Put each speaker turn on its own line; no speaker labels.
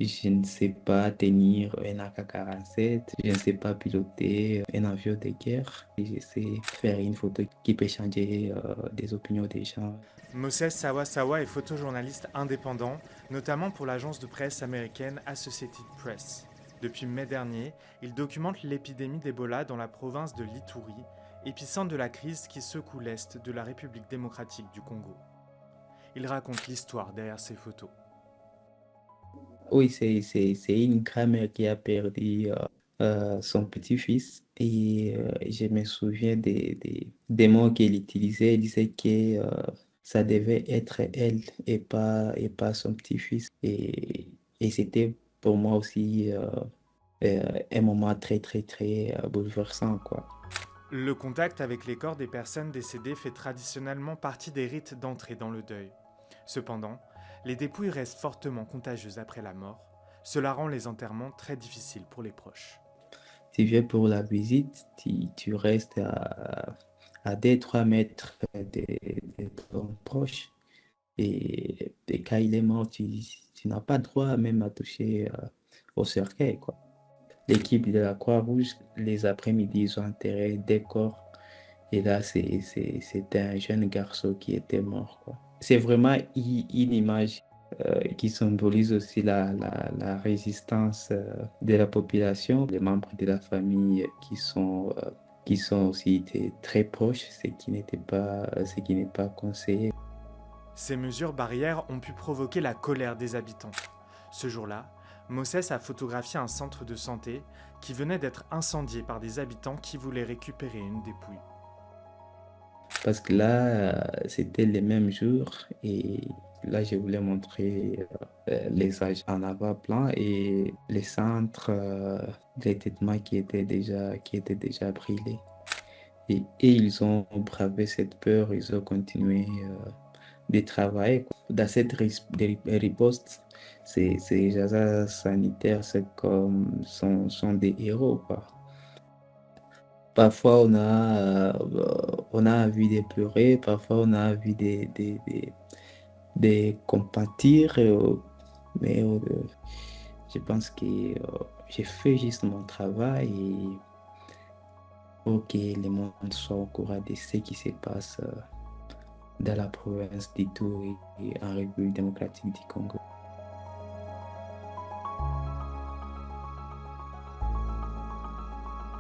Je ne sais pas tenir un AK-47, je ne sais pas piloter un avion de guerre. Et je sais faire une photo qui peut changer des opinions des gens.
Moses Sawasawa est photojournaliste indépendant, notamment pour l'agence de presse américaine Associated Press. Depuis mai dernier, il documente l'épidémie d'Ebola dans la province de l'Ituri, épicentre de la crise qui secoue l'est de la République démocratique du Congo. Il raconte l'histoire derrière ces photos.
Oui, c'est une grand-mère qui a perdu son petit-fils. Et je me souviens des mots qu'elle utilisait. Elle disait que ça devait être elle et pas son petit-fils. Et c'était pour moi aussi un moment très, très, très bouleversant, quoi.
Le contact avec les corps des personnes décédées fait traditionnellement partie des rites d'entrée dans le deuil. Cependant, les dépouilles restent fortement contagieuses après la mort. Cela rend les enterrements très difficiles pour les proches.
Tu viens pour la visite, tu restes à 2, 3 mètres de ton proche. Et quand il est mort, tu n'as pas droit même à toucher au cercueil, quoi. L'équipe de la Croix-Rouge, les après-midi, ils ont enterré des corps. Et là, c'était un jeune garçon qui était mort, quoi. C'est vraiment une image qui symbolise aussi la résistance de la population, les membres de la famille qui sont aussi très proches, ce qui n'est pas conseillé.
Ces mesures barrières ont pu provoquer la colère des habitants. Ce jour-là, Moses a photographié un centre de santé qui venait d'être incendié par des habitants qui voulaient récupérer une dépouille.
Parce que là, c'était les mêmes jours et là, je voulais montrer les âges en avant-plan et les centres de traitement qui étaient déjà brûlés. Et ils ont bravé cette peur, ils ont continué de travailler, quoi. Dans cette riposte, ces agents sanitaires, sont des héros, quoi. Parfois, on a envie de pleurer, parfois, on a envie de compatir, mais je pense que j'ai fait juste mon travail et pour que le monde soit au courant de ce qui se passe dans la province d'Ituri et en République démocratique du Congo.